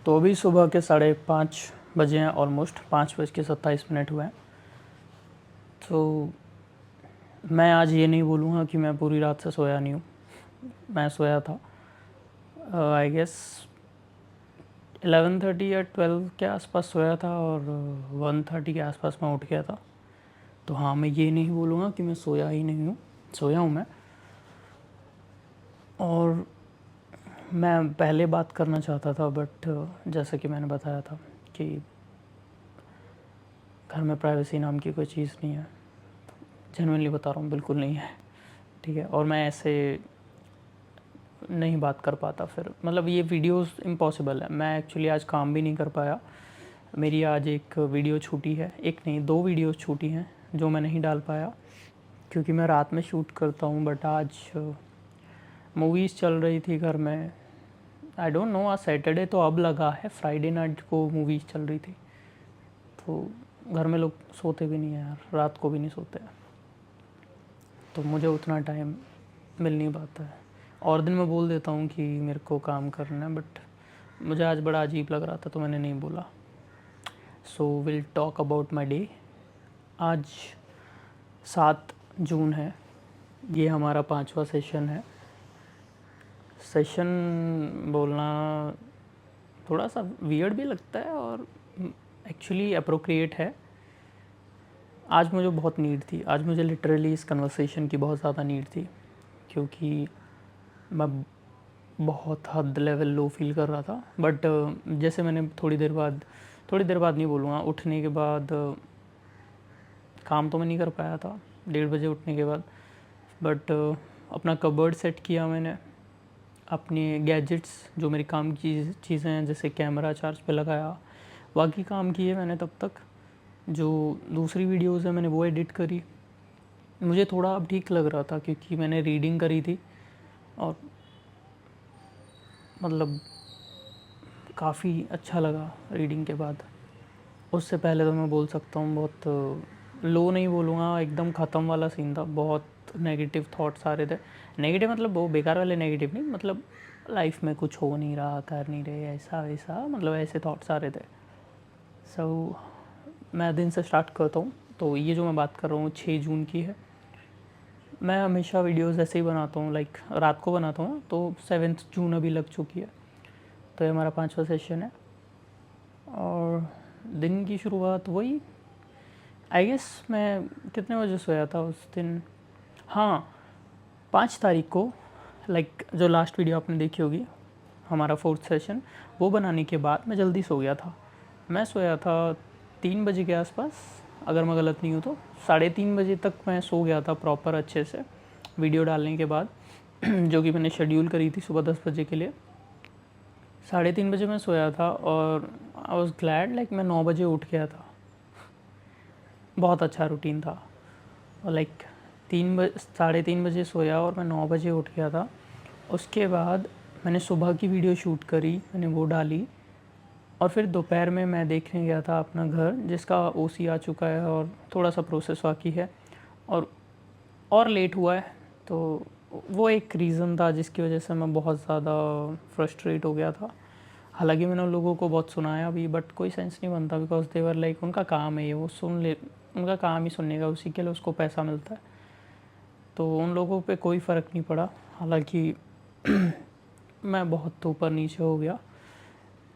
तो अभी सुबह के 5:30 बजे हैं, ऑलमोस्ट 5:27 हुए हैं। तो मैं आज ये नहीं बोलूँगा कि मैं पूरी रात से सोया नहीं हूँ। मैं सोया था आई गेस 11:30 या 12 के आसपास सोया था, और 1:30 के आसपास मैं उठ गया था। तो हाँ, मैं ये नहीं बोलूँगा कि मैं सोया ही नहीं हूँ, सोया हूँ मैं। और मैं पहले बात करना चाहता था, बट जैसा कि मैंने बताया था कि घर में प्राइवेसी नाम की कोई चीज़ नहीं है। जेन्युइनली बता रहा हूँ, बिल्कुल नहीं है, ठीक है। और मैं ऐसे नहीं बात कर पाता फिर, मतलब ये वीडियोस इम्पॉसिबल है। मैं एक्चुअली आज काम भी नहीं कर पाया। मेरी आज एक वीडियो छूटी है, एक नहीं 2 वीडियोस छूटी हैं जो मैं नहीं डाल पाया, क्योंकि मैं रात में शूट करता हूँ। बट आज मूवीज़ चल रही थी घर में। आई डोंट नो, आज सैटरडे तो अब लगा है, फ्राइडे नाइट को मूवीज़ चल रही थी। तो घर में लोग सोते भी नहीं हैं यार, रात को भी नहीं सोते हैं, तो मुझे उतना टाइम मिल नहीं पाता है। और दिन मैं बोल देता हूँ कि मेरे को काम करना है, बट मुझे आज बड़ा अजीब लग रहा था तो मैंने नहीं बोला। So will talk about my day. आज 7 जून है, ये हमारा 5वां सेशन है। सेशन बोलना थोड़ा सा वियर्ड भी लगता है और एक्चुअली अप्रोप्रिएट है। आज मुझे बहुत नीड थी, आज मुझे लिटरली इस कन्वर्सेशन की बहुत ज़्यादा नीड थी, क्योंकि मैं बहुत हद लेवल लो फील कर रहा था। बट जैसे मैंने थोड़ी देर बाद नहीं बोलूँगा, उठने के बाद काम तो मैं नहीं कर पाया था 1:30 बजे उठने के बाद। बट अपना कबर्ड सेट किया मैंने, अपने गैजेट्स जो मेरी काम की चीज़ें हैं जैसे कैमरा चार्ज पे लगाया, बाकी काम किए मैंने। तब तक जो दूसरी वीडियोस है मैंने वो एडिट करी। मुझे थोड़ा अब ठीक लग रहा था क्योंकि मैंने रीडिंग करी थी, और मतलब काफ़ी अच्छा लगा रीडिंग के बाद। उससे पहले तो मैं बोल सकता हूँ बहुत लो नहीं बोलूँगा, एकदम ख़त्म वाला सीन था। बहुत नेगेटिव थॉट्स आ रहे थे। नेगेटिव मतलब वो बेकार वाले नेगेटिव नहीं, मतलब लाइफ में कुछ हो नहीं रहा, कर नहीं रहे, ऐसा वैसा, मतलब ऐसे थॉट्स आ रहे थे। सो मैं दिन से स्टार्ट करता हूँ। तो ये जो मैं बात कर रहा हूँ 6 जून की है। मैं हमेशा वीडियोस ऐसे ही बनाता हूँ, लाइक रात को बनाता हूँ। तो 7 जून अभी लग चुकी है, तो ये हमारा 5वां सेशन है। और दिन की शुरुआत वही, आई गेस मैं कितने बजे सोया था उस दिन। हाँ, 5 तारीख को, लाइक जो लास्ट वीडियो आपने देखी होगी हमारा 4th सेशन, वो बनाने के बाद मैं जल्दी सो गया था। मैं सोया था 3 बजे के आसपास, अगर मैं गलत नहीं हूँ तो 3:30 बजे तक मैं सो गया था प्रॉपर अच्छे से वीडियो डालने के बाद जो कि मैंने शेड्यूल करी थी सुबह 10 बजे के लिए। 3:30 बजे मैं सोया था, और आई वॉज ग्लैड, लाइक मैं 9 बजे उठ गया था। बहुत अच्छा रूटीन था। और लाइक 3:30 बजे सोया और मैं 9 बजे उठ गया था। उसके बाद मैंने सुबह की वीडियो शूट करी, मैंने वो डाली। और फिर दोपहर में मैं देखने गया था अपना घर, जिसका ओसी आ चुका है और थोड़ा सा प्रोसेस बाकी है, और लेट हुआ है। तो वो एक रीज़न था जिसकी वजह से मैं बहुत ज़्यादा फ्रस्ट्रेट हो गया था। हालांकि मैंने उन लोगों को बहुत सुनाया भी, बट कोई सेंस नहीं बनता, बिकॉज देवर लाइक उनका काम है ये, वो सुन ले, उनका काम ही सुनने का, उसी के लिए उसको पैसा मिलता है। तो उन लोगों पे कोई फ़र्क नहीं पड़ा। हालांकि मैं बहुत ऊपर नीचे हो गया,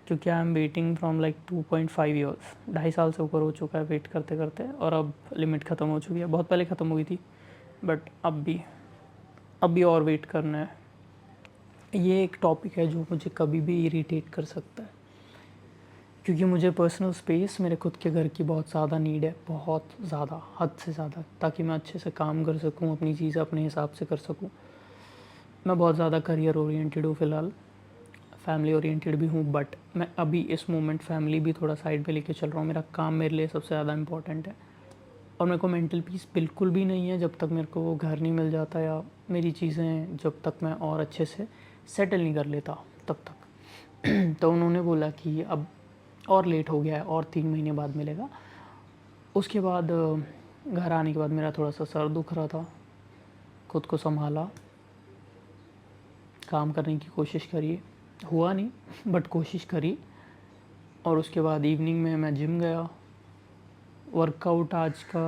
क्योंकि I am waiting from like 2.5 years, 2.5 साल से ऊपर हो चुका है वेट करते करते, और अब लिमिट ख़त्म हो चुकी है। बहुत पहले ख़त्म हुई थी, बट अब भी और वेट करना है। ये एक टॉपिक है जो मुझे कभी भी इरिटेट कर सकता है, क्योंकि मुझे पर्सनल स्पेस, मेरे खुद के घर की बहुत ज़्यादा नीड है, बहुत ज़्यादा, हद से ज़्यादा, ताकि मैं अच्छे से काम कर सकूं, अपनी चीज़ें अपने हिसाब से कर सकूं। मैं बहुत ज़्यादा करियर ओरिएंटेड हूँ फ़िलहाल, फैमिली ओरिएंटेड भी हूँ, बट मैं अभी इस मोमेंट फैमिली भी थोड़ा साइड पे लेके चल रहा हूँ। मेरा काम मेरे लिए सबसे ज़्यादा इम्पॉर्टेंट है, और मेरे को मेंटल पीस बिल्कुल भी नहीं है जब तक मेरे को वो घर नहीं मिल जाता, या मेरी चीज़ें जब तक मैं और अच्छे से सेटल नहीं कर लेता तब तक। तो उन्होंने बोला कि अब और लेट हो गया है, और 3 महीने बाद मिलेगा। उसके बाद घर आने के बाद मेरा थोड़ा सा सर दुख रहा था, खुद को संभाला, काम करने की कोशिश करी, हुआ नहीं बट कोशिश करी। और उसके बाद इवनिंग में मैं जिम गया। वर्कआउट आज का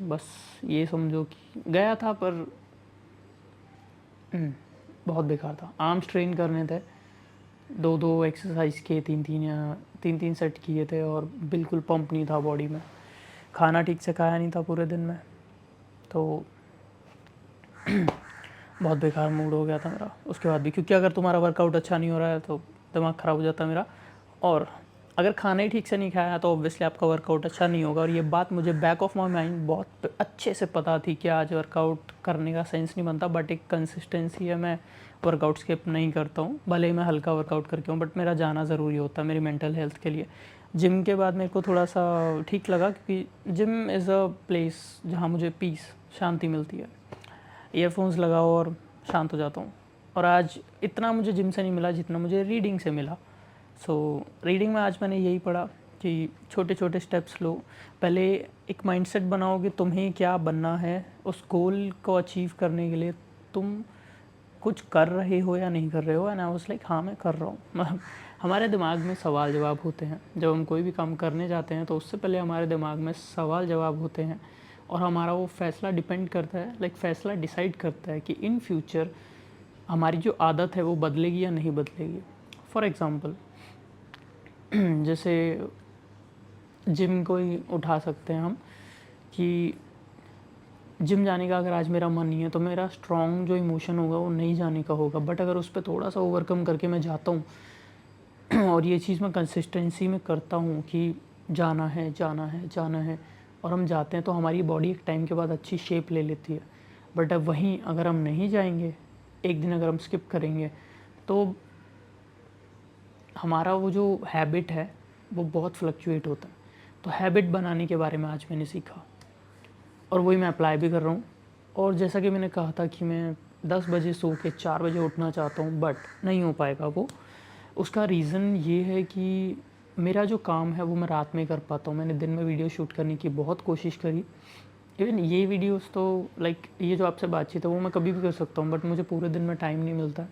बस ये समझो कि गया था पर बहुत बेकार था। आर्म्स ट्रेन करने थे, 2-2 एक्सरसाइज के 3-3 सेट किए थे और बिल्कुल पंप नहीं था बॉडी में। खाना ठीक से खाया नहीं था पूरे दिन में, तो बहुत बेकार मूड हो गया था मेरा उसके बाद भी, क्योंकि अगर तुम्हारा वर्कआउट अच्छा नहीं हो रहा है तो दिमाग ख़राब हो जाता है मेरा। और अगर खाना ही ठीक से नहीं खाया तो ऑब्वियसली आपका वर्कआउट अच्छा नहीं होगा। और ये बात मुझे बैक ऑफ माई माइंड बहुत अच्छे से पता थी कि आज वर्कआउट करने का सेंस नहीं बनता, बट एक कंसिस्टेंसी है, मैं वर्कआउट स्किप नहीं करता हूँ। भले ही मैं हल्का वर्कआउट करके हूँ, बट मेरा जाना ज़रूरी होता है मेरी मेंटल हेल्थ के लिए। जिम के बाद मेरे को थोड़ा सा ठीक लगा, क्योंकि जिम इज़ अ प्लेस जहाँ मुझे पीस, शांति मिलती है। ईयरफोन्स लगाओ और शांत हो जाता हूँ। और आज इतना मुझे जिम से नहीं मिला जितना मुझे रीडिंग से मिला। रीडिंग में आज मैंने यही पढ़ा कि छोटे छोटे स्टेप्स लो। पहले एक माइंडसेट बनाओ कि तुम्हें क्या बनना है, उस गोल को अचीव करने के लिए तुम कुछ कर रहे हो या नहीं कर रहे हो। एंड आई वाज लाइक हाँ मैं कर रहा हूँ। हमारे दिमाग में सवाल जवाब होते हैं जब हम कोई भी काम करने जाते हैं, तो उससे पहले हमारे दिमाग में सवाल जवाब होते हैं और हमारा वो फैसला डिपेंड करता है, फैसला डिसाइड करता है कि इन फ्यूचर हमारी जो आदत है वो बदलेगी या नहीं बदलेगी। फॉर एग्ज़ाम्पल जैसे जिम को ही उठा सकते हैं हम, कि जिम जाने का अगर आज मेरा मन नहीं है तो मेरा स्ट्रॉन्ग जो इमोशन होगा वो नहीं जाने का होगा। बट अगर उस पर थोड़ा सा ओवरकम करके मैं जाता हूँ और ये चीज़ मैं कंसिस्टेंसी में करता हूँ कि जाना है जाना है जाना है, और हम जाते हैं, तो हमारी बॉडी एक टाइम के बाद अच्छी शेप ले लेती है। बट अब वहीं अगर हम नहीं जाएंगे, एक दिन अगर हम स्किप करेंगे, तो हमारा वो जो हैबिट है वो बहुत फ्लक्चुएट होता है। तो हैबिट बनाने के बारे में आज मैंने सीखा और वही मैं अप्लाई भी कर रहा हूँ। और जैसा कि मैंने कहा था कि मैं 10 बजे सो के 4 बजे उठना चाहता हूँ, बट नहीं हो पाएगा वो। उसका रीज़न ये है कि मेरा जो काम है वो मैं रात में कर पाता हूँ। मैंने दिन में वीडियो शूट करने की बहुत कोशिश करी। इवन ये वीडियोस तो ये जो आपसे बातचीत है वो मैं कभी भी कर सकता हूँ, बट मुझे पूरे दिन में टाइम नहीं मिलता।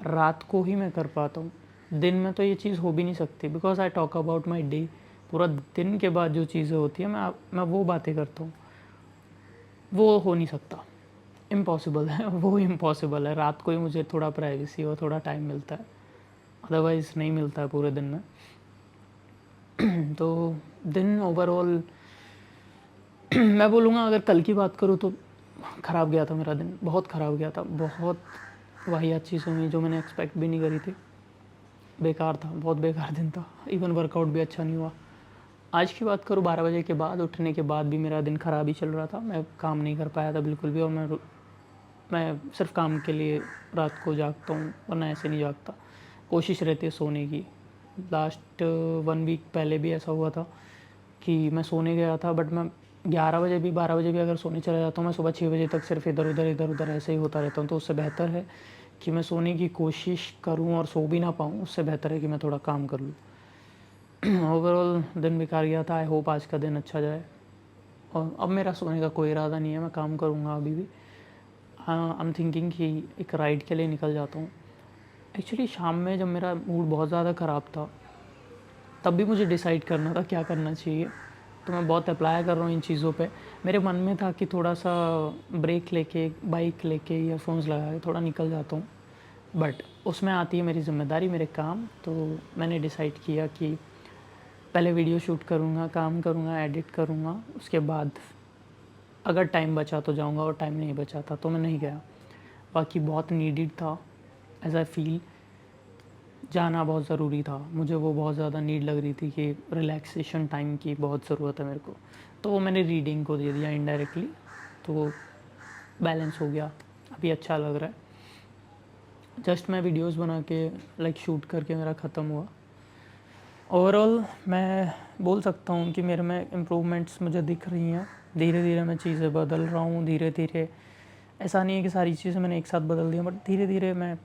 रात को ही मैं कर पाता हूँ, दिन में तो ये चीज़ हो भी नहीं सकती, because I talk about my day. पूरा दिन के बाद जो चीज़ें होती हैं मैं वो बातें करता हूँ, वो हो नहीं सकता, इम्पॉसिबल है। वो इम्पॉसिबल है। रात को ही मुझे थोड़ा प्राइवेसी और थोड़ा टाइम मिलता है, अदरवाइज़ नहीं मिलता है पूरे दिन में। तो दिन ओवरऑल मैं बोलूँगा, अगर कल की बात करूँ तो ख़राब गया था मेरा दिन, बहुत ख़राब गया था। बहुत वाहियात चीज़ें हुई जो मैंने एक्सपेक्ट भी नहीं करी थी। बेकार था, बहुत बेकार दिन था। इवन वर्कआउट भी अच्छा नहीं हुआ। आज की बात करूँ, 12 बजे के बाद उठने के बाद भी मेरा दिन ख़राब ही चल रहा था। मैं काम नहीं कर पाया था बिल्कुल भी, और मैं सिर्फ काम के लिए रात को जागता हूँ, वरना ऐसे नहीं जागता। कोशिश रहती है सोने की। लास्ट 1 वीक पहले भी ऐसा हुआ था कि मैं सोने गया था, बट मैं 11 बजे भी 12 बजे भी अगर सोने चला जाता हूँ, मैं सुबह 6 बजे तक सिर्फ इधर उधर ऐसे ही होता रहता हूँ। तो उससे बेहतर है कि मैं सोने की कोशिश करूँ और सो भी ना पाऊँ, उससे बेहतर है कि मैं थोड़ा काम कर लूँ। ओवरऑल दिन बेकार गया था। आई होप आज का दिन अच्छा जाए। और अब मेरा सोने का कोई इरादा नहीं है, मैं काम करूँगा अभी भी। हाँ, आई एम थिंकिंग कि एक राइड के लिए निकल जाता हूँ। एक्चुअली शाम में जब मेरा मूड बहुत ज़्यादा ख़राब था, तब भी मुझे डिसाइड करना था क्या करना चाहिए। तो मैं बहुत अप्लाई कर रहा हूँ इन चीज़ों पे। मेरे मन में था कि थोड़ा सा ब्रेक लेके, बाइक लेके, ईयरफोन्स लगा के थोड़ा निकल जाता हूँ, बट उसमें आती है मेरी ज़िम्मेदारी, मेरे काम। तो मैंने डिसाइड किया कि पहले वीडियो शूट करूँगा, काम करूँगा, एडिट करूँगा, उसके बाद अगर टाइम बचा तो जाऊँगा, और टाइम नहीं बचा था तो मैं नहीं गया। बाकी बहुत नीडेड था, एज आई फील जाना बहुत ज़रूरी था। मुझे वो बहुत ज़्यादा नीड लग रही थी कि रिलैक्सेशन टाइम की बहुत ज़रूरत है मेरे को। तो वो मैंने रीडिंग को दे दिया इनडायरेक्टली, तो वो बैलेंस हो गया। अभी अच्छा लग रहा है। जस्ट मैं वीडियोस बना के शूट करके मेरा ख़त्म हुआ। ओवरऑल मैं बोल सकता हूँ कि मेरे में इम्प्रूवमेंट्स मुझे दिख रही हैं। धीरे धीरे मैं चीज़ें बदल रहा हूँ, धीरे धीरे। ऐसा नहीं है कि सारी चीज़ें मैंने एक साथ बदल दी, बट धीरे धीरे मैं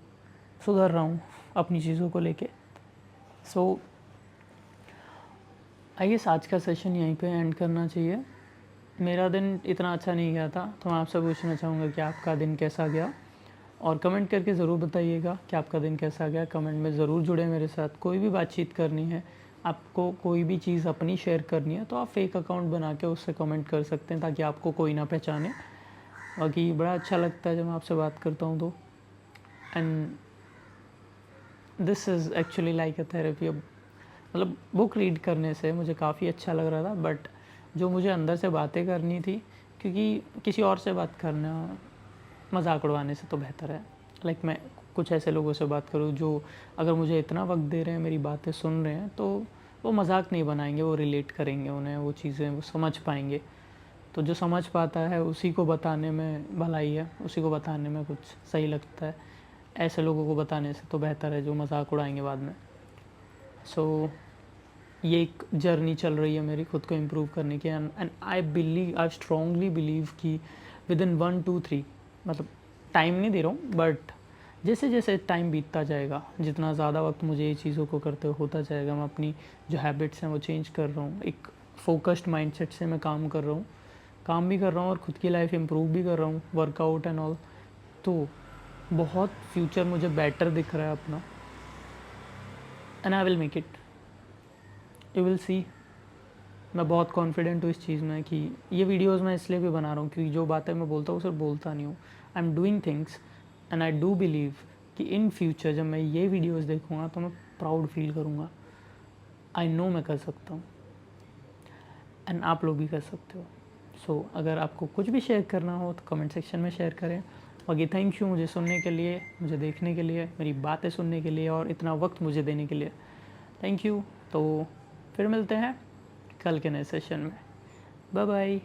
सुधर रहा हूँ अपनी चीज़ों को लेके। सो आई गेस आज का सेशन यहीं पे एंड करना चाहिए। मेरा दिन इतना अच्छा नहीं गया था, तो मैं आपसे पूछना चाहूँगा कि आपका दिन कैसा गया, और कमेंट करके ज़रूर बताइएगा कि आपका दिन कैसा गया। कमेंट में ज़रूर जुड़े मेरे साथ। कोई भी बातचीत करनी है आपको कोई भी चीज़ अपनी शेयर करनी है तो आप फेक अकाउंट बना के उससे कमेंट कर सकते हैं ताकि आपको कोई ना पहचाने। बाकी बड़ा अच्छा लगता है जब मैं आपसे बात करता हूँ तो, and this is actually like a therapy. मतलब बुक रीड करने से मुझे काफ़ी अच्छा लग रहा था, बट जो मुझे अंदर से बातें करनी थी, क्योंकि किसी और से बात करना मजाक उड़वाने से तो बेहतर है लाइक मैं कुछ ऐसे लोगों से बात करूँ जो अगर मुझे इतना वक्त दे रहे हैं, मेरी बातें सुन रहे हैं, तो वो मजाक नहीं बनाएंगे, वो रिलेट करेंगे, उन्हें वो चीज़ें वो समझ पाएंगे। तो जो समझ पाता है उसी को बताने में भलाई है, उसी को बताने में कुछ सही लगता है। ऐसे लोगों को बताने से तो बेहतर है जो मजाक उड़ाएंगे बाद में। सो ये एक जर्नी चल रही है मेरी खुद को इम्प्रूव करने की, एंड आई स्ट्रांगली बिलीव कि विद इन 1 2 3, मतलब टाइम नहीं दे रहा हूँ, बट जैसे जैसे टाइम बीतता जाएगा, जितना ज़्यादा वक्त मुझे ये चीज़ों को करते हुए होता जाएगा, मैं अपनी जो हैबिट्स हैं वो चेंज कर रहा हूँ। एक फोकस्ड माइंडसेट से मैं काम कर रहा हूँ, काम भी कर रहा हूँ और ख़ुद की लाइफ इम्प्रूव भी कर रहा हूँ, वर्कआउट एंड ऑल। तो बहुत फ्यूचर मुझे बेटर दिख रहा है अपना, and I will make it, you will see. मैं बहुत कॉन्फिडेंट हूँ इस चीज़ में कि ये वीडियोस मैं इसलिए भी बना रहा हूँ क्योंकि जो बातें मैं बोलता हूँ सिर्फ बोलता नहीं हूँ, I am doing things, and I do believe कि इन फ्यूचर जब मैं ये वीडियोस देखूँगा तो मैं प्राउड फील करूँगा। आई नो मैं कर सकता हूँ, एंड आप लोग भी कर सकते हो। सो अगर आपको कुछ भी शेयर करना हो तो कमेंट सेक्शन में शेयर करें। बाकी थैंक यू मुझे सुनने के लिए, मुझे देखने के लिए, मेरी बातें सुनने के लिए और इतना वक्त मुझे देने के लिए थैंक यू। तो फिर मिलते हैं कल के नए सेशन में। Bye bye.